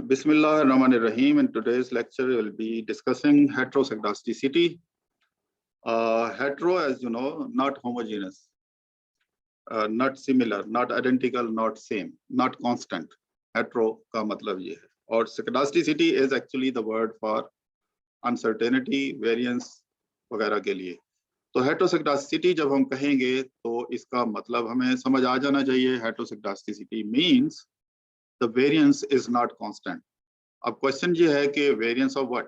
Bismillahirrahmanirrahim. In today's lecture, we will be discussing heteroscedasticity. Hetero, as you know, not homogeneous, not similar, not identical, not same, not constant. Hetero का मतलब ये है. और scedasticity is actually the word for uncertainty, variance वगैरह के लिए. तो heteroscedasticity जब हम कहेंगे तो इसका मतलब हमें समझ आ जाना चाहिए. Heteroscedasticity means the variance is not constant. अब क्वेश्चन ये है कि वेरिएंस ऑफ व्हाट.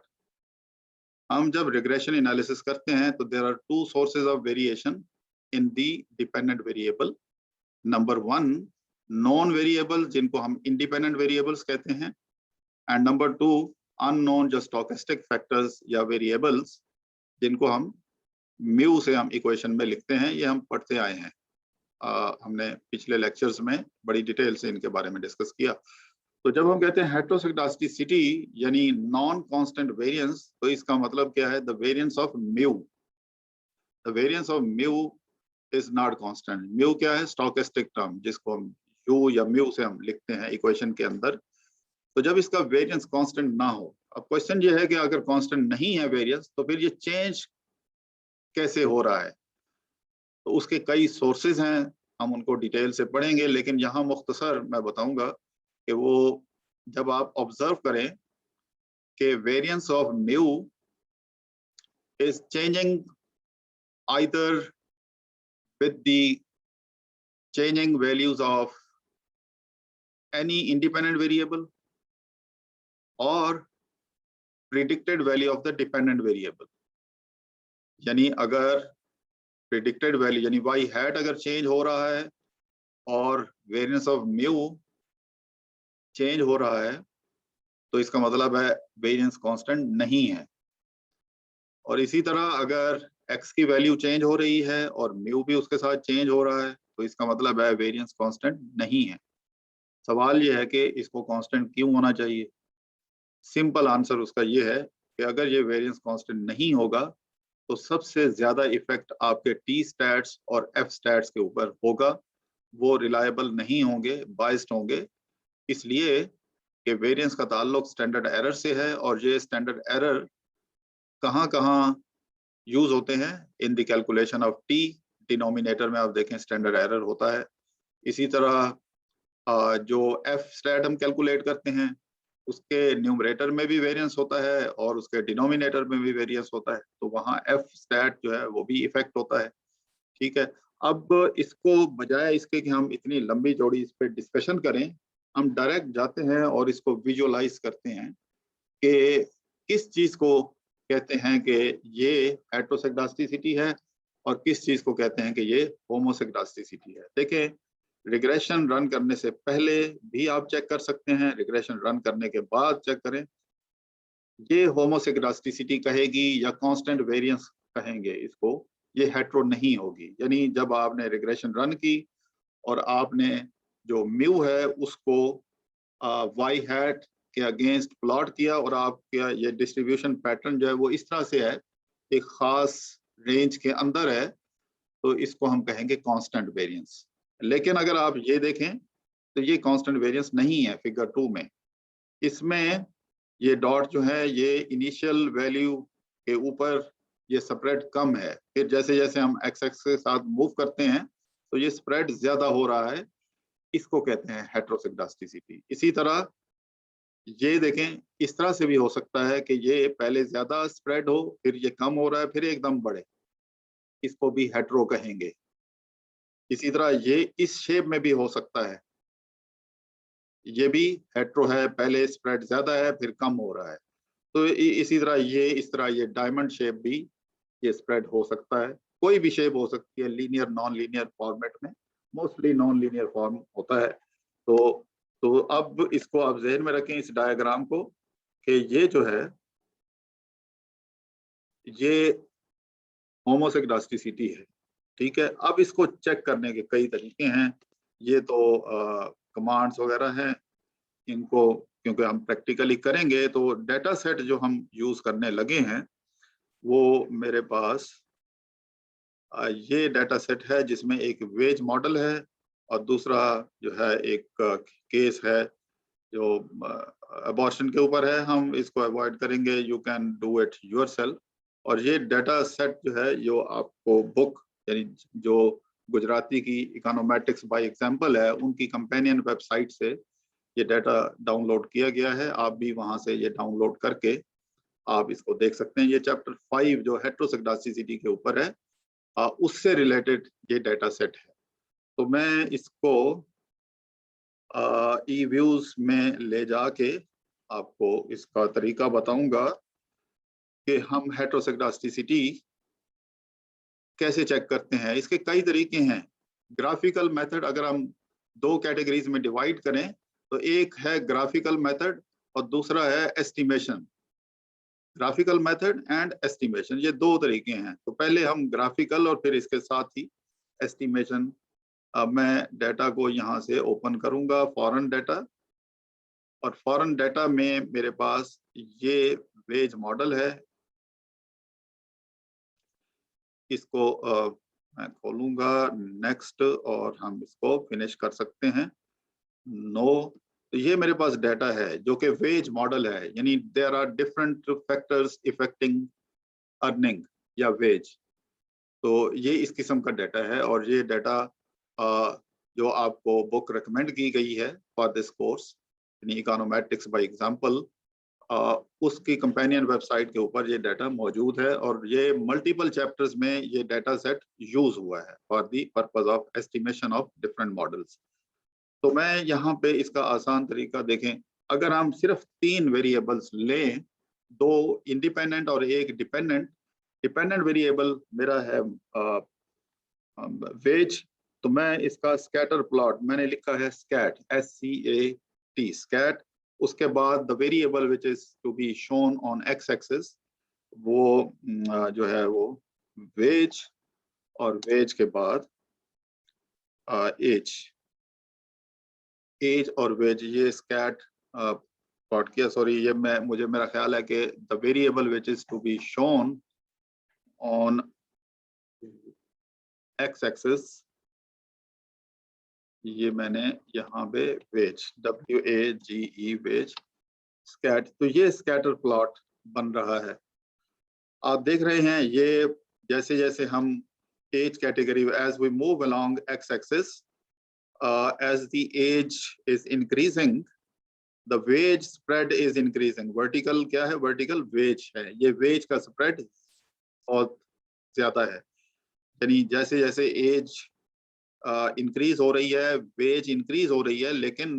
हम जब रिग्रेशन एनालिसिस करते हैं तो there are two sources of variation in the dependent variable. Number one, non variable जिनको हम इंडिपेंडेंट वेरिएबल्स कहते हैं, एंड नंबर टू, अननोन जो स्टोकेस्टिक फैक्टर्स या वेरिएबल्स जिनको हम म्यू से हम इक्वेशन में लिखते हैं. ये हम पढ़ते आए हैं. हमने पिछले लेक्चर्स में बड़ी डिटेल से इनके बारे में डिस्कस किया. तो जब हम कहते हैं हेटरोस्केडास्टिसिटी यानी नॉन कांस्टेंट वेरिएंस, तो इसका मतलब क्या है? The variance of mu. The variance of mu is not constant. Mu क्या है? स्टोकेस्टिक टर्म जिसको हम यू या म्यू से हम लिखते हैं इक्वेशन के अंदर. तो जब इसका वेरिएंस कांस्टेंट ना हो, अब क्वेश्चन ये है कि अगर कांस्टेंट नहीं है वेरिएंस तो फिर ये चेंज कैसे हो रहा है? तो उसके कई सोर्सेज हैं, हम उनको डिटेल से पढ़ेंगे, लेकिन यहाँ मुख्तसर मैं बताऊंगा कि वो जब आप ऑब्जर्व करें कि variance of mu is changing either with the changing values of any independent variable और predicted value of the dependent variable. यानी अगर प्रिडिक्टेड वैल्यू यानी वाई हैट अगर चेंज हो रहा है और वेरिएंस ऑफ म्यू चेंज हो रहा है तो इसका मतलब है वेरिएंस कांस्टेंट नहीं है. और इसी तरह अगर x की वैल्यू चेंज हो रही है और म्यू भी उसके साथ चेंज हो रहा है तो इसका मतलब है वेरिएंस कांस्टेंट नहीं है. सवाल ये है कि इसको कांस्टेंट क्यों होना चाहिए? सिंपल आंसर उसका ये है कि अगर ये वेरिएंस कांस्टेंट नहीं होगा तो सबसे ज्यादा इफेक्ट आपके टी स्टैट्स और एफ स्टैट्स के ऊपर होगा. वो रिलायबल नहीं होंगे, बाइस्ड होंगे, इसलिए कि वेरिएंस का ताल्लुक स्टैंडर्ड एरर से है. और ये स्टैंडर्ड एरर कहाँ कहाँ यूज होते हैं? In the calculation of T. Denominator में आप देखें स्टैंडर्ड एरर होता है. इसी तरह जो एफ स्टैट हम कैलकुलेट करते हैं उसके न्यूमरेटर में भी वेरिएंस होता है और उसके डिनोमिनेटर में भी वेरिएंस होता है. तो वहाँ एफ स्टैट जो है वो भी इफेक्ट होता है. ठीक है. अब इसको बजाय इसके कि हम इतनी लंबी चौड़ी इस पर डिस्कशन करें, हम डायरेक्ट जाते हैं और इसको विजुअलाइज करते हैं कि किस चीज को कहते हैं कि ये हेटरोस्केडास्टिसिटी है और किस चीज को कहते हैं कि ये होमोस्केडास्टिसिटी है. देखें, रिग्रेशन रन करने से पहले भी आप चेक कर सकते हैं, रिग्रेशन रन करने के बाद चेक करें. ये होमोस्केडास्टिसिटी कहेगी या कांस्टेंट वेरिएंस कहेंगे इसको, ये हेट्रो नहीं होगी. यानी जब आपने रिग्रेशन रन की और आपने जो म्यू है उसको वाई हैट के अगेंस्ट प्लॉट किया और आपका ये डिस्ट्रीब्यूशन पैटर्न जो है वो इस तरह से है, एक खास रेंज के अंदर है, तो इसको हम कहेंगे कांस्टेंट वेरिएंस. लेकिन अगर आप ये देखें तो ये कांस्टेंट वेरिएंस नहीं है. फिगर 2 में इसमें ये डॉट जो है ये इनिशियल वैल्यू के ऊपर ये स्प्रेड कम है. फिर जैसे जैसे हम एक्स एक्स के साथ मूव करते हैं तो ये स्प्रेड ज्यादा हो रहा है. इसको कहते हैं हेटरोस्केडास्टिसिटी. इसी तरह ये देखें, इस तरह से भी हो सकता है कि ये पहले ज्यादा स्प्रेड हो, फिर ये कम हो रहा है, फिर एकदम बढ़े. इसको भी हेट्रो कहेंगे. इसी तरह ये इस शेप में भी हो सकता है, ये भी हेट्रो है, पहले स्प्रेड ज्यादा है फिर कम हो रहा है. तो इसी तरह ये इस तरह ये डायमंड शेप भी ये स्प्रेड हो सकता है. कोई भी शेप हो सकती है लीनियर नॉन लीनियर फॉर्मेट में. मोस्टली नॉन लीनियर फॉर्म होता है. तो अब इसको आप ज़हन में रखें इस डायग्राम को कि ये जो है ये होमोस्केडास्टिसिटी है. ठीक है. अब इसको चेक करने के कई तरीके हैं. ये तो कमांड्स वगैरह हैं, इनको क्योंकि हम प्रैक्टिकली करेंगे तो डेटा सेट जो हम यूज करने लगे हैं वो मेरे पास ये डेटा सेट है जिसमें एक वेज मॉडल है और दूसरा जो है एक केस है जो अबॉर्शन के ऊपर है, हम इसको अवॉइड करेंगे, you can do it yourself. और ये डाटा सेट जो है, जो आपको बुक यानी जो गुजराती की इकोनोमेट्रिक्स बाय एग्जांपल है, उनकी कंपेनियन वेबसाइट से ये डाटा डाउनलोड किया गया है। आप भी वहां से ये डाउनलोड करके आप इसको देख सकते हैं। ये चैप्टर 5 जो हेट्रोज़ाइगोसिटी के ऊपर है, उससे रिलेटेड ये डाटा सेट है। तो मैं इसको ई व्यूज में ले जाके आपको इसका तरीका बताऊंगा कि हम हेट्रोज़ाइगोसिटी कैसे चेक करते हैं। इसके कई तरीके हैं। ग्राफिकल मेथड अगर हम दो कैटेगरीज में डिवाइड करें, तो एक है ग्राफिकल मेथड और दूसरा है estimation. Graphical method and estimation, ये दो तरीके हैं। तो पहले हम ग्राफिकल और फिर इसके साथ ही एस्टिमेशन। अब मैं डाटा को यहाँ से ओपन करूंगा, फॉरेन डाटा, और फॉरेन डाटा में मेरे पास ये वेज मॉडल है। इसको मैं खोलूंगा, नेक्स्ट, और हम इसको फिनिश कर सकते हैं। नो, तो ये मेरे पास डाटा है जो कि वेज मॉडल है, यानी there are different factors affecting earning या वेज। तो ये इस किस्म का डाटा है, और ये डाटा जो आपको बुक रिकमेंड की गई है फॉर दिस कोर्स, यानी इकोनोमेट्रिक्स बाय एग्जांपल, उसकी कंपेनियन वेबसाइट के ऊपर ये डाटा मौजूद है। और ये मल्टीपल चैप्टर्स में ये डाटा सेट यूज हुआ है for the purpose of estimation of different models. तो मैं यहाँ पे इसका आसान तरीका देखें। अगर हम सिर्फ 3 वेरिएबल्स लें, 2 इंडिपेंडेंट और एक डिपेंडेंट। डिपेंडेंट वेरिएबल मेरा है वेज, तो मैं इसका स्कैटर प्लॉट मैंने लिखा है स्कैट, SCAT, स्कैट। उसके बाद the variable which is to be shown on X axis, वो जो है वो वेज, और वेज के बाद एज। एज और वेज, ये स्कैट प्लॉट किया। सॉरी, ये मुझे मेरा ख्याल है कि the variable which is to be shown on X axis, ये मैंने यहाँ पे वेज, WAGE वेज स्कैट। तो ये स्कैटर प्लॉट बन रहा है। आप देख रहे हैं, ये जैसे जैसे हम age category, as we move along X axis, as the age is increasing, the wage spread is increasing. Vertical क्या है? Vertical wage है। ये wage का spread बहुत ज्यादा है, यानी जैसे जैसे एज इंक्रीज हो रही है, वेज इंक्रीज हो रही है, लेकिन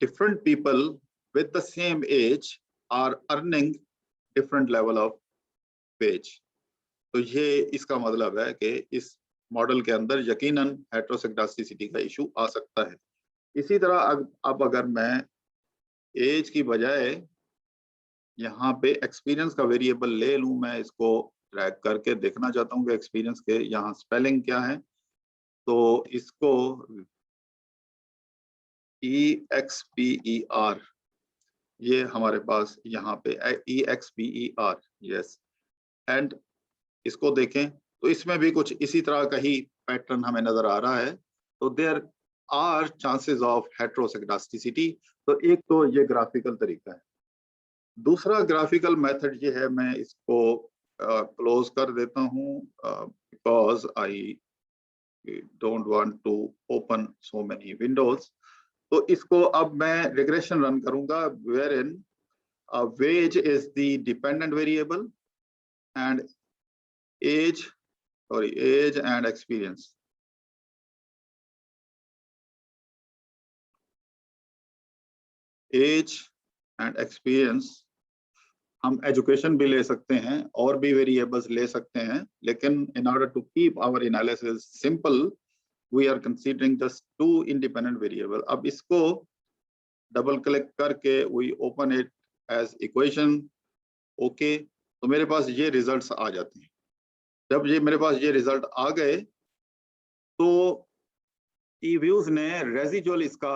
different people with the same age are earning different level of wage. तो ये इसका मतलब है कि इस मॉडल के अंदर यकीनन हेट्रोज़ाइगोसिटी का इशू आ सकता है। इसी तरह अब अगर मैं एज की बजाय यहाँ पे एक्सपीरियंस का वेरिएबल ले लूं, मैं इसको ड्रैग करके देखना चाहता हूँ कि एक्सपीरियंस के यहाँ स्पेलिंग क्या है। तो इसको EXPER, ये हमारे पास यहाँ पे EXPER, यस। एंड इसको देखें तो इसमें भी कुछ इसी तरह का ही पैटर्न हमें नजर आ रहा है। तो देयर आर चांसेस ऑफ हेट्रोज़ाइगोसिटी। तो एक तो ये ग्राफिकल तरीका है। दूसरा ग्राफिकल मेथड ये है, मैं इसको क्लोज कर देता हूँ because I don't want to open so many windows. तो इसको अब मैं रिग्रेशन रन करूंगा, where in wage is the dependent variable and age and experience. Age and experience, हम एजुकेशन भी ले सकते हैं और भी वेरिएबल्स ले सकते हैं, लेकिन in order to keep our analysis simple, we are considering just 2 independent variable. अब इसको डबल क्लिक करके we open it as equation. Okay, तो मेरे पास ये रिजल्ट्स आ जाते हैं। जब ये मेरे पास ये रिजल्ट आ गए, तो ईव्यूज ने रेजिजुअल इसका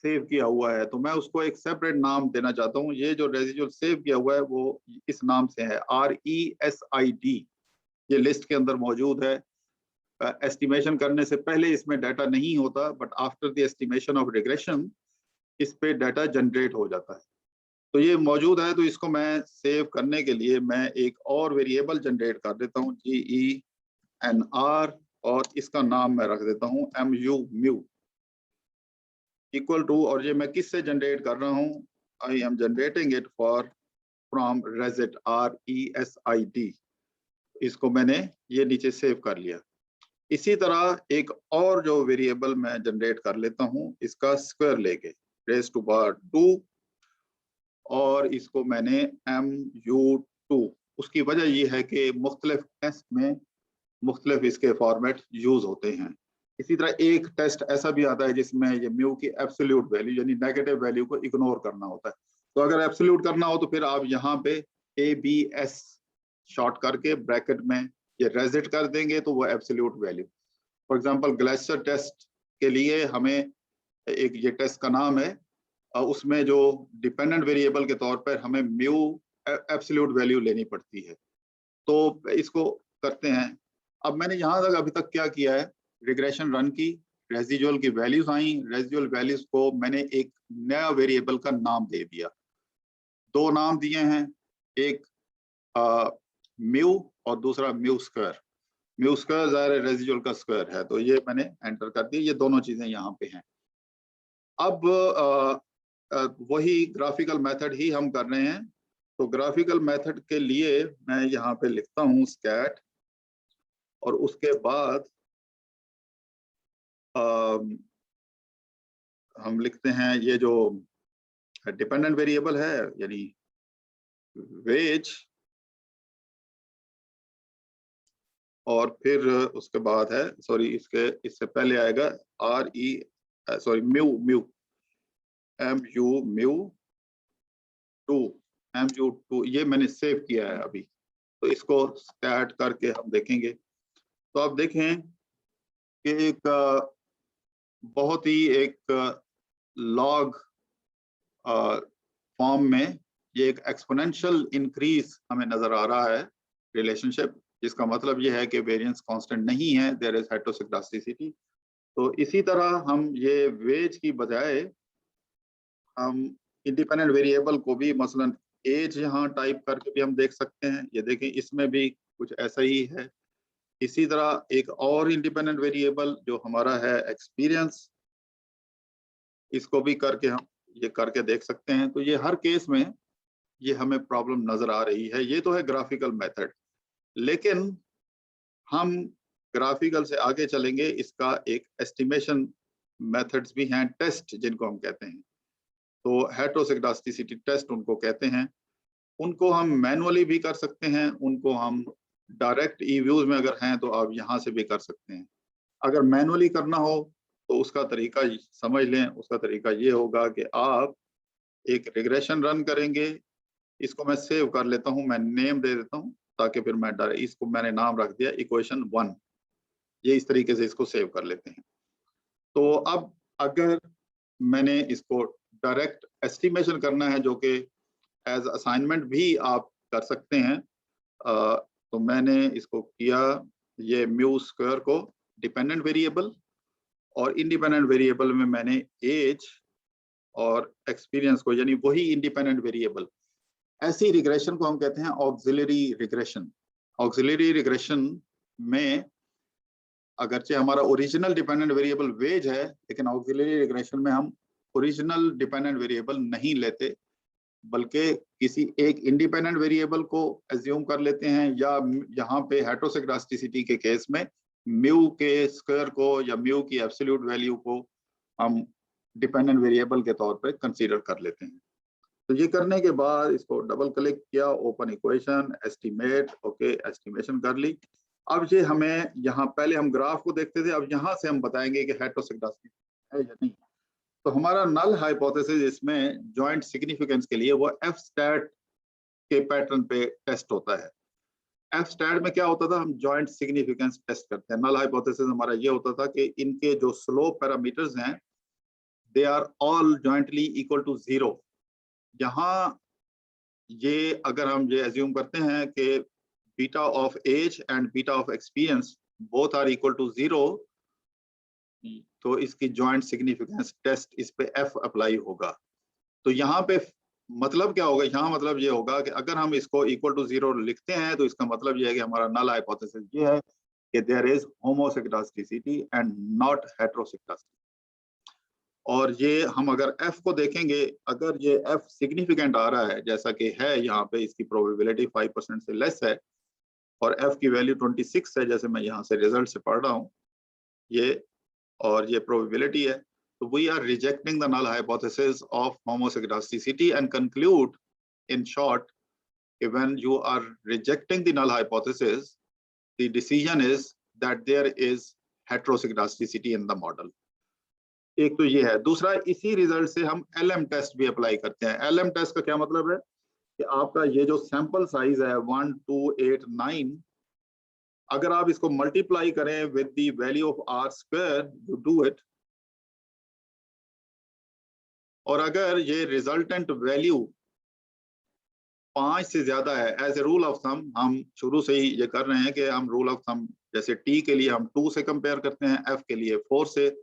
सेव किया हुआ है, तो मैं उसको एक सेपरेट नाम देना चाहता हूँ। ये जो रेजिजुअल सेव किया हुआ है वो इस नाम से है, RESID। ये लिस्ट के अंदर मौजूद है। एस्टिमेशन करने से पहले इसमें डाटा नहीं होता, but after the estimation of regression इस पे डाटा जनरेट हो जाता है। तो ये मौजूद है, तो इसको मैं सेव करने के लिए मैं एक और वेरिएबल जनरेट कर देता हूँ GENR, और इसका नाम मैं रख देता हूँ MU इक्वल टू, और ये मैं किससे जनरेट कर रहा हूँ, I am generating it from resit RESIT। इसको मैंने ये नीचे सेव कर लिया। इसी तरह एक और जो वेरिएबल मैं जनरेट कर लेता हूँ, इसका स्क्वायर लेके रेज टू पावर 2, और इसको मैंने MU2। उसकी वजह ये है कि मुख्तलिफ टेस्ट में मुख्तलिफ इसके फॉर्मेट यूज होते हैं। इसी तरह एक टेस्ट ऐसा भी आता है जिसमें ये म्यू की एब्सोल्यूट वैल्यू यानी नेगेटिव वैल्यू को इग्नोर करना होता है। तो अगर एब्सोल्यूट करना हो तो फिर आप यहाँ पे ABS शॉर्ट करके ब्रैकेट में ये रेजिट कर देंगे, तो वो absolute value. For example Glejser test के लिए हमें एक ये टेस्ट का नाम है, उसमें जो डिपेंडेंट वेरिएबल के तौर पर हमें म्यू एब्सोल्यूट वैल्यू लेनी पड़ती है। तो इसको करते हैं। अब मैंने यहाँ तक अभी तक क्या किया है, रिग्रेशन रन की, रेजिजुअल की वैल्यूज आई, रेजिजुअल वैल्यूज को मैंने एक नया वेरिएबल का नाम दे दिया। दो नाम दिए हैं, एक म्यू और दूसरा म्यू स्क्वायर। म्यू स्क्वायर ज़ाहिर रेजिजुअल का स्क्वायर है, तो ये मैंने एंटर कर दिया। ये दोनों चीजें यहाँ पे हैं। अब वही ग्राफिकल मेथड ही हम कर रहे हैं। तो ग्राफिकल मेथड के लिए मैं यहाँ पे लिखता हूँ स्कैट, और उसके बाद हम लिखते हैं ये जो डिपेंडेंट वेरिएबल है यानी वेज, और फिर उसके बाद है, सॉरी इससे पहले आएगा म्यू MU2 ये मैंने सेव किया है अभी। तो इसको स्टार्ट करके हम देखेंगे। तो आप देखें कि एक बहुत ही एक लॉग फॉर्म में ये एक एक्सपोनेंशियल इंक्रीज हमें नजर आ रहा है रिलेशनशिप, जिसका मतलब ये है कि वेरिएंस कांस्टेंट नहीं है, देयर इज हेटेरोस्क्लेरोसिटी। तो इसी तरह हम ये वेज की बजाय हम इंडिपेंडेंट वेरिएबल को भी मसलन एज यहाँ टाइप करके भी हम देख सकते हैं। ये देखें इसमें भी कुछ ऐसा ही है। इसी तरह एक और इंडिपेंडेंट वेरिएबल जो हमारा है एक्सपीरियंस, इसको भी करके हम ये करके देख सकते हैं। तो ये हर केस में ये हमें प्रॉब्लम नजर आ रही है। ये तो है ग्राफिकल मेथड, लेकिन हम ग्राफिकल से आगे चलेंगे, इसका एक एस्टिमेशन मेथड्स भी हैं, टेस्ट जिनको हम कहते हैं। तो हेटेरोस्क्लेरोसिटी टेस्ट उनको कहते हैं। उनको हम मैनुअली भी कर सकते हैं, उनको हम डायरेक्ट ई-व्यूज में अगर हैं तो आप यहाँ से भी कर सकते हैं। अगर मैनुअली करना हो तो उसका तरीका समझ लें। उसका तरीका ये होगा कि आप एक रिग्रेशन रन करेंगे। इसको मैं सेव कर लेता हूँ, मैं नेम दे देता हूँ ताकि फिर मैं इसको मैंने नाम रख दिया इक्वेशन 1। ये इस तरीके से इसको सेव कर लेते हैं। तो अब अगर मैंने इसको डायरेक्ट एस्टिमेशन करना है, जो कि एज असाइनमेंट भी आप कर सकते हैं, तो मैंने इसको किया, ये म्यू स्क्वायर को डिपेंडेंट वेरिएबल और इंडिपेंडेंट वेरिएबल में मैंने एज और एक्सपीरियंस को, यानी वही इंडिपेंडेंट वेरिएबल। ऐसी रिग्रेशन को हम कहते हैं ऑक्सिलरी रिग्रेशन। ऑक्सिलरी रिग्रेशन में अगरचे हमारा ओरिजिनल डिपेंडेंट वेरिएबल वेज है, लेकिन ऑक्सिलरी रिग्रेशन में हम ओरिजिनल डिपेंडेंट वेरिएबल नहीं लेते, बल्कि किसी एक इंडिपेंडेंट वेरिएबल को एज्यूम कर लेते हैं, या यहाँ पे हेटेरोस्क्लेरोसिटी के केस में म्यू के स्क्वायर को या म्यू की एब्सोल्यूट वैल्यू को हम डिपेंडेंट वेरिएबल के तौर पे कंसीडर कर लेते हैं। तो ये करने के बाद इसको डबल क्लिक किया, open equation, estimate, okay estimation कर ली। अब ये हमें यहाँ, पहले हम ग्राफ को देखते थे, अब यहाँ से हम बताएंगे कि हेटेरोस्क्लेरोसिटी है या नहीं। तो हमारा नल हाइपोथेसिस इसमें जॉइंट सिग्निफिकेंस के लिए वो एफ स्टैट के पैटर्न पे टेस्ट होता है। एफ स्टैट में क्या होता था, हम जॉइंट सिग्निफिकेंस टेस्ट करते हैं। नल हाइपोथेसिस हमारा ये होता था कि इनके जो स्लोप पैरामीटर्स हैं they are all jointly equal to 0। यहाँ ये अगर हम ये एज्यूम करते हैं कि beta of age and beta of experience both are equal to 0, तो इसकी जॉइंट सिग्निफिकेंस टेस्ट इस पे F अप्लाई होगा। तो यहाँ पे मतलब क्या होगा, यहाँ मतलब ये होगा कि अगर हम इसको इक्वल टू 0 लिखते हैं तो इसका मतलब ये है कि हमारा नल हाइपोथेसिस ये है कि देयर इज होमोसेक्टास्टिसिटी एंड नॉट हेटेरोसेक्टास्टिसिटी। और ये हम अगर F को देखेंगे, अगर ये F सिग्निफिकेंट आ रहा है जैसा कि है यहाँ पे, इसकी प्रोबेबिलिटी 5% से लेस है और F की वैल्यू 26 है, जैसे मैं यहाँ से रिजल्ट से पढ़ रहा हूँ ये, और ये प्रोबेबिलिटी है, तो we are rejecting the null hypothesis of homoscedasticity and conclude in short when you are rejecting the null hypothesis, the decision is that there is heteroscedasticity in the model. एक तो ये है। दूसरा, इसी रिजल्ट से हम LM टेस्ट भी apply करते हैं। LM टेस्ट का क्या मतलब है कि आपका ये जो सैंपल साइज है 1, 2, 8, 9, अगर आप इसको मल्टीप्लाई करें with the value of R square, you do it, और अगर ये रिजल्टेंट वैल्यू 5 से ज्यादा है, as a rule of thumb हम शुरू से ही ये कर रहे हैं कि हम रूल ऑफ थंब जैसे T के लिए हम 2 से कंपेयर करते हैं, F के लिए 4 से,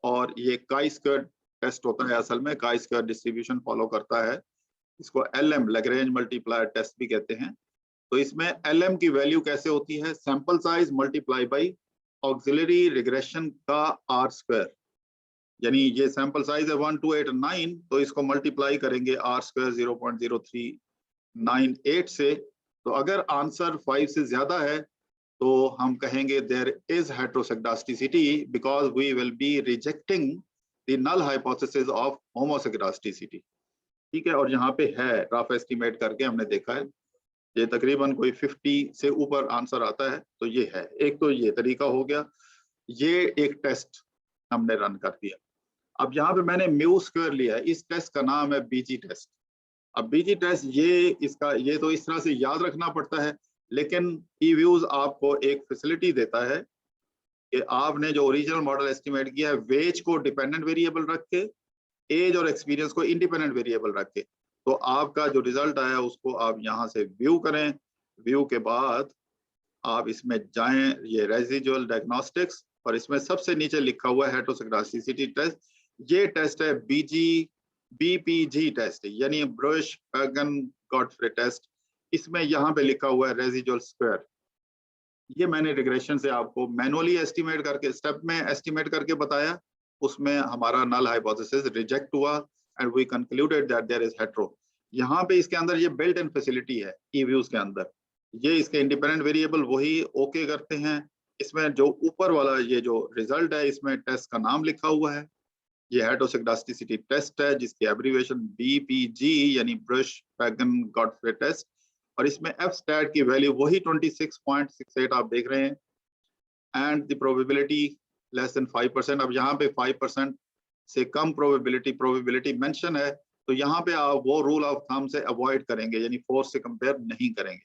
और ये काई स्क्वायर टेस्ट होता है, असल में काई स्क्वायर डिस्ट्रीब्यूशन फॉलो करता है, इसको LM लैग्रेंज मल्टीप्लायर टेस्ट भी कहते हैं। तो इसमें LM की वैल्यू कैसे होती है, sample size multiply by auxiliary regression का R स्क्वायर, यानी ये सैंपल साइज है 1, 2, 8, 9, तो इसको मल्टीप्लाई करेंगे R स्क्वायर 0.0398 से। तो अगर आंसर 5 से ज्यादा है तो हम कहेंगे there is heteroscedasticity because we will be rejecting the null hypothesis of homoscedasticity. ठीक है, और यहाँ पे है रफ एस्टिमेट करके हमने देखा है, ये तकरीबन कोई 50 से ऊपर आंसर आता है, तो ये है। एक तो ये तरीका हो गया, ये एक टेस्ट हमने रन कर दिया। अब यहाँ पे मैंने म्यू स्क्वायर लिया है, इस टेस्ट का नाम है बीजी टेस्ट। अब बीजी टेस्ट ये तो इस तरह से याद रखना पड़ता है, लेकिन ईव्यूज आपको एक फैसिलिटी देता है कि आपने जो ओरिजिनल मॉडल एस्टिमेट किया है वेज को डिपेंडेंट वेरिएबल रख के, एज और एक्सपीरियंस को इंडिपेंडेंट वेरिएबल रख के, तो आपका जो रिजल्ट आया उसको आप यहाँ से व्यू करें। व्यू के बाद आप इसमें जाएं, ये रेजिडुअल डायग्नोस्टिक्स, और इसमें सबसे नीचे लिखा हुआ है हेटेरोसेक्टास्टिसिटी टेस्ट। ये टेस्ट है BPG टेस्ट, यानी ब्रुश पैगन गॉडफ्रे टेस्ट। इसमें यहाँ पे लिखा हुआ है रेजिडुअल स्क्वायर। ये मैंने रिग्रेशन से आपको मैनुअली एस्टिमेट करके, स्टेप में एस्टिमेट करके बताया, उसमें हमारा नल हाइपोथेसिस रिजेक्ट हुआ and we concluded that there is hetero. यहाँ पे इसके अंदर ये बिल्ट इन फैसिलिटी है ईव्यूज के अंदर, ये इसके इंडिपेंडेंट वेरिएबल वही ओके करते हैं। इसमें जो ऊपर वाला ये जो रिजल्ट है, इसमें टेस्ट का नाम लिखा हुआ है, ये हेटेरोसेक्टास्टिसिटी टेस्ट है जिसकी एब्रीविएशन BPG यानी ब्रुश पैगन गॉडफ्रे टेस्ट, और इसमें F स्टैट की वैल्यू वही 26.68 आप देख रहे हैं, and the probability less than 5%। अब यहाँ पे 5% से कम प्रोबेबिलिटी मेंशन है, तो यहाँ पे आप वो रूल ऑफ थंब से अवॉइड करेंगे, यानी 4 से कंपेयर नहीं करेंगे।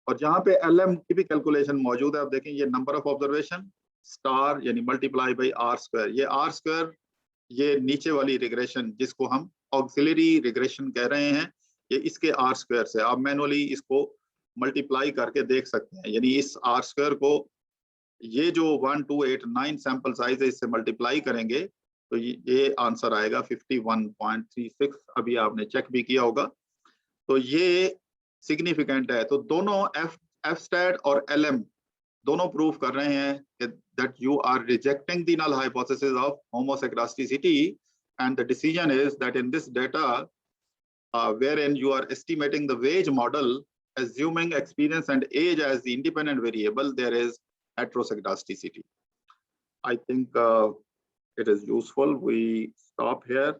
और जहाँ पे LM की भी कैलकुलेशन मौजूद है, आप देखें ये नंबर ऑफ ऑब्जर्वेशन स्टार यानी मल्टीप्लाई बाई R स्क्वायर, ये R स्क्वायर ये नीचे वाली रिग्रेशन जिसको हम ऑक्सिलरी रिग्रेशन कह रहे हैं, ये इसके R स्क्वायर से आप मैनुअली इसको मल्टीप्लाई करके देख सकते हैं, यानी इस R स्क्वायर को ये जो 1, 2, 8, 9 सैंपल साइज है इससे मल्टीप्लाई करेंगे तो ये आंसर आएगा 51.36। अभी आपने चेक भी किया होगा, तो ये सिग्निफिकेंट है। तो दोनों F स्टैट और LM दोनों प्रूव कर रहे हैं that you are rejecting the null hypothesis of homoscedasticity, and the decision is that in this data wherein you are estimating the wage model assuming experience and age as the independent variable, there is heteroscedasticity. I think it is useful we stop here.